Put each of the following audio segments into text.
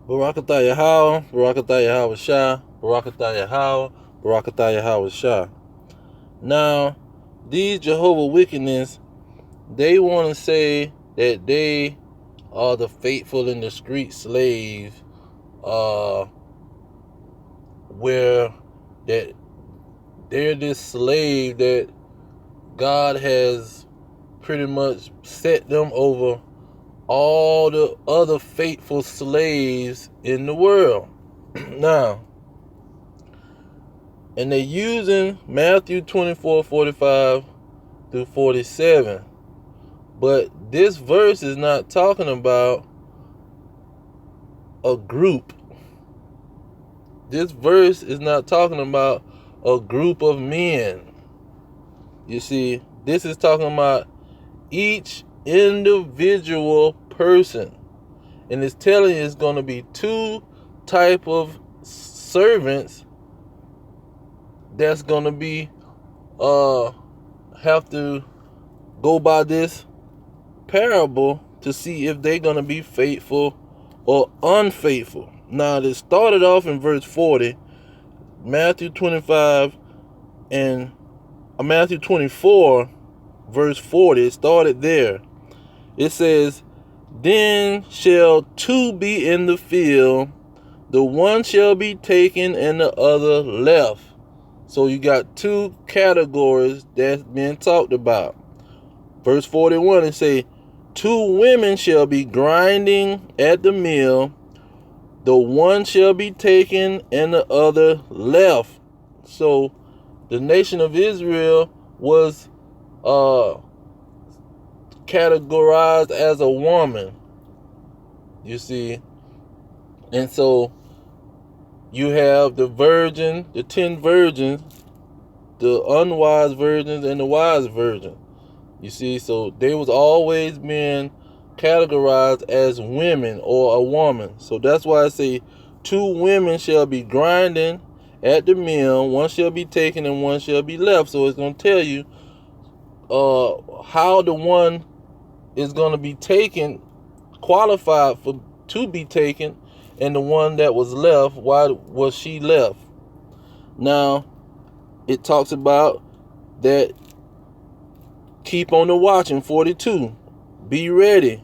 Barakatah Yahweh, Barakatah Yahweh Shah, Barakatah Yahweh, Barakatah Yahweh Shah. Now, these Jehovah Wickedness, they want to say that they are the faithful and discreet slave, where that they're this slave that God has pretty much set them over all the other faithful slaves in the world. Now, and they're using Matthew 24:45 through 47. But this verse is not talking about a group. This verse is not talking about a group of men. You see, this is talking about each individual person. And it's telling you it's going to be two type of servants that's going to be have to go by this parable to see if they're going to be faithful or unfaithful. Now, it started off in verse 40, Matthew 25 and Matthew 24, verse 40. It started there. It says, "Then shall two be in the field, the one shall be taken and the other left." So you got two categories that's being talked about. Verse 41, it say, "Two women shall be grinding at the mill, the one shall be taken and the other left." So the nation of Israel was categorized as a woman, you see. And so you have the virgin, the 10 virgins, the unwise virgins, and the wise virgin. You see, so they was always being categorized as women or a woman. So that's why I say two women shall be grinding at the mill, one shall be taken and one shall be left. So it's going to tell you how the one is going to be taken, qualified for to be taken, and the one that was left, why was she left? Now, it talks about that keep on the watch in 42. Be ready.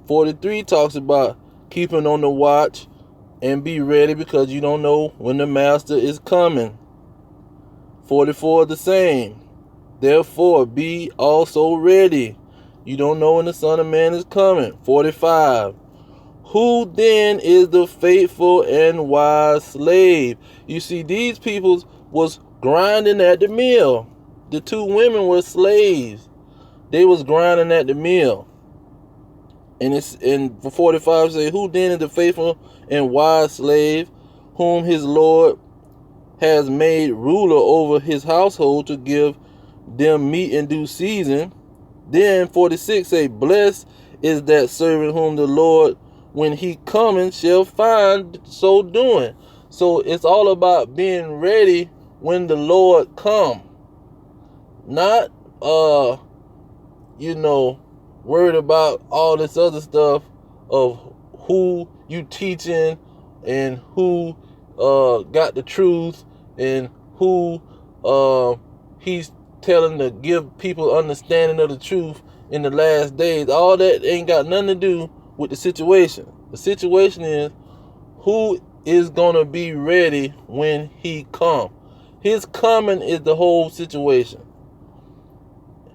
43 talks about keeping on the watch and be ready because you don't know when the master is coming. 44 the same. Therefore, be also ready. You don't know when the Son of Man is coming. 45. Who then is the faithful and wise slave? You see, these people was grinding at the mill. The two women were slaves. They was grinding at the mill. And it's in 45 say, "Who then is the faithful and wise slave, whom his Lord has made ruler over his household to give them meat in due season?" Then 46 say, "Blessed is that servant whom the Lord, when he cometh, shall find so doing." So it's all about being ready when the Lord come. Not worried about all this other stuff of who you teaching and who got the truth and who he's telling to give people understanding of the truth in the last days. All that ain't got nothing to do with the situation. The situation is who is going to be ready when he come. His coming is the whole situation.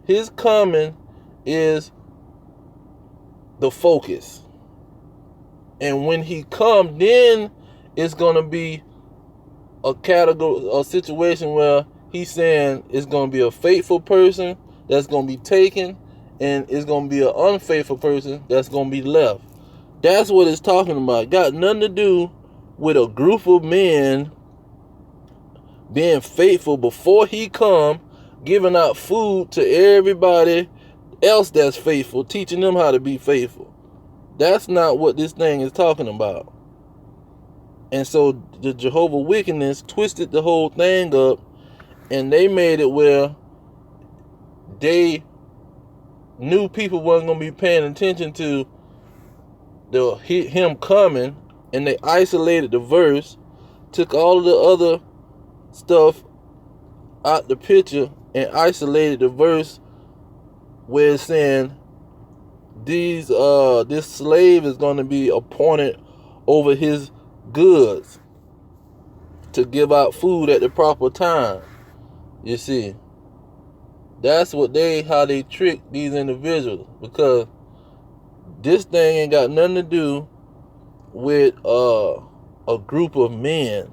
His coming is the focus. And when he come, then it's going to be a situation where he's saying it's going to be a faithful person that's going to be taken, and it's going to be an unfaithful person that's going to be left. That's what it's talking about. Got nothing to do with a group of men being faithful before he come, giving out food to everybody else that's faithful, teaching them how to be faithful. That's not what this thing is talking about. And so the Jehovah Wickedness twisted the whole thing up, and they made it where they knew people wasn't going to be paying attention to him coming, and they isolated the verse, took all of the other stuff out the picture, and isolated the verse where it's saying this slave is going to be appointed over his goods to give out food at the proper time. You see, that's how they trick these individuals, because this thing ain't got nothing to do with a group of men.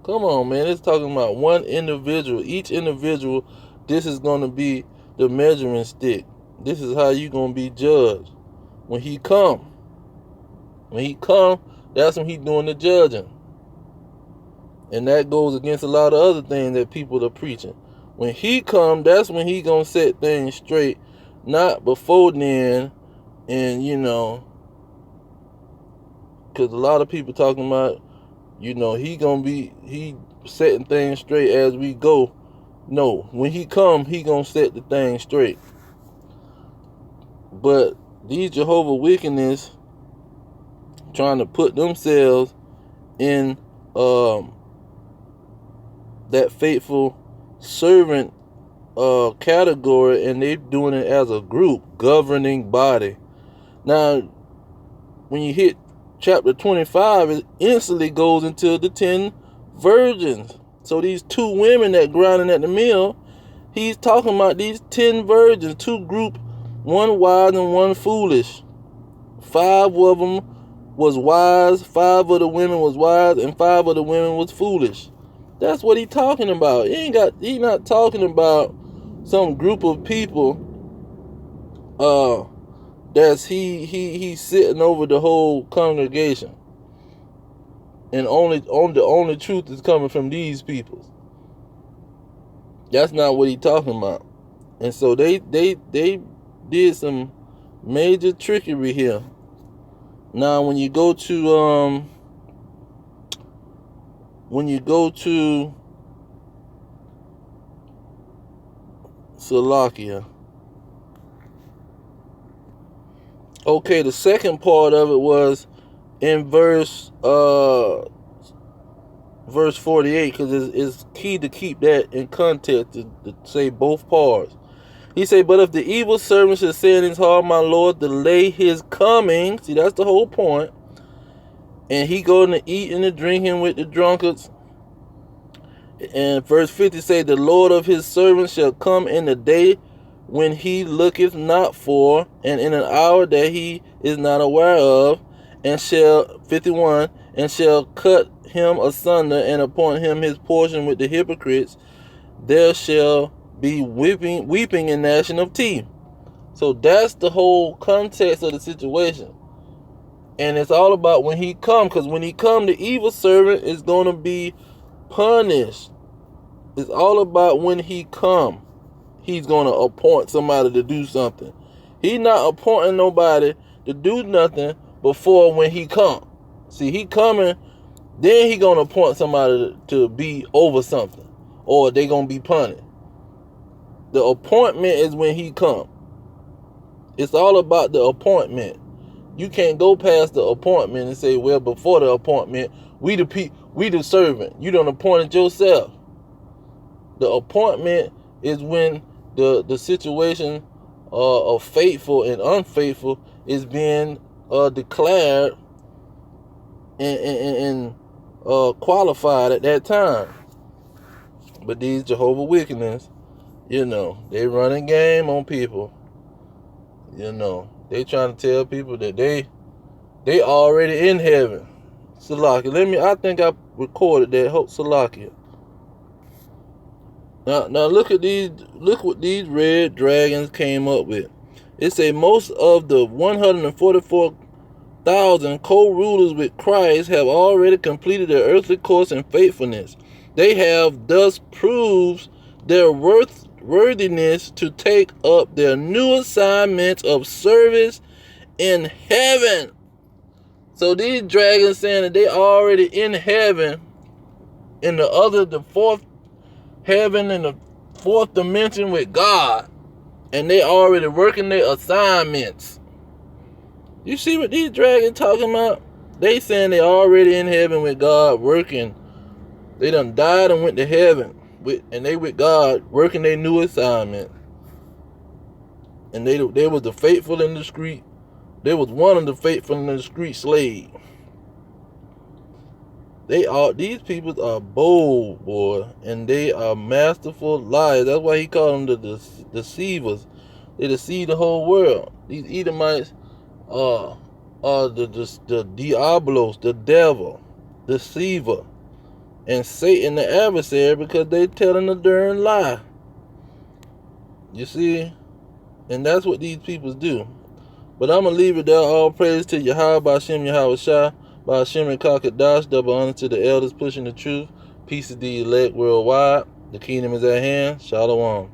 Come on, man. It's talking about one individual. Each individual, this is going to be the measuring stick. This is how you going to be judged. When he come, that's when he doing the judging. And that goes against a lot of other things that people are preaching. When he come, that's when he going to set things straight. Not before then. And, because a lot of people talking about, he setting things straight as we go. No, when he come, he gonna set the thing straight. But these Jehovah Wickedness trying to put themselves in that faithful servant category, and they doing it as a group, governing body. Now, when you hit chapter 25, it instantly goes into the 10 virgins. So these 2 women that grinding at the mill, he's talking about these 10 virgins, 2 group, one wise and one foolish. 5 of them was wise, 5 of the women was wise, and 5 of the women was foolish. That's what he talking about. He not talking about some group of people that's he's sitting over the whole congregation, and the only truth is coming from these people. That's not what he talking about. And so they did some major trickery here. Now when you go to Salakia. Okay, the second part of it was in verse 48, because it's key to keep that in context, to say both parts. He said, but if the evil servant should say in his heart, my Lord, delay his coming. See, that's the whole point. And he going to eat and to drinking with the drunkards. And verse 50 say, the Lord of his servants shall come in the day when he looketh not for, and in an hour that he is not aware of, and shall, 51, and shall cut him asunder, and appoint him his portion with the hypocrites. There shall be weeping and gnashing of teeth. So that's the whole context of the situation. And it's all about when he come, because when he come, the evil servant is going to be punished. It's all about when he come. He's going to appoint somebody to do something. He's not appointing nobody to do nothing before when he come. See, he coming, then he going to appoint somebody to be over something, or they going to be punished. The appointment is when he come. It's all about the appointment. You can't go past the appointment and say, well, before the appointment, we the servant. You done appointed yourself. The appointment is when the situation of faithful and unfaithful is being declared and qualified at that time. But these Jehovah Wickedness, they running game on people. They trying to tell people that they already in heaven. Salakia. I think I recorded that. Hope Salakia. Now look what these red dragons came up with. It say most of the 144,000 co-rulers with Christ have already completed their earthly course in faithfulness. They have thus proved their worthiness to take up their new assignments of service in heaven. So these dragons saying that they already in heaven, in the fourth heaven, in the fourth dimension with God, and they already working their assignments. You see what these dragons talking about? They saying they already in heaven with God working. They done died and went to heaven and they with God working their new assignment. And they was the faithful in the street. They was one of the faithful in the street slave. These people are bold, boy, and they are masterful liars. That's why he called them the deceivers. They deceive the whole world. These Edomites are the Diablos, the devil, deceiver, and Satan the adversary, because they telling a darn lie. You see? And that's what these people do. But I'm going to leave it there. All praise to Yahweh, Ba'ashem, Yahweh Shah, Ba'ashem and Kakadash. Double honor to the elders pushing the truth. Peace to the elect worldwide. The kingdom is at hand. Shalom.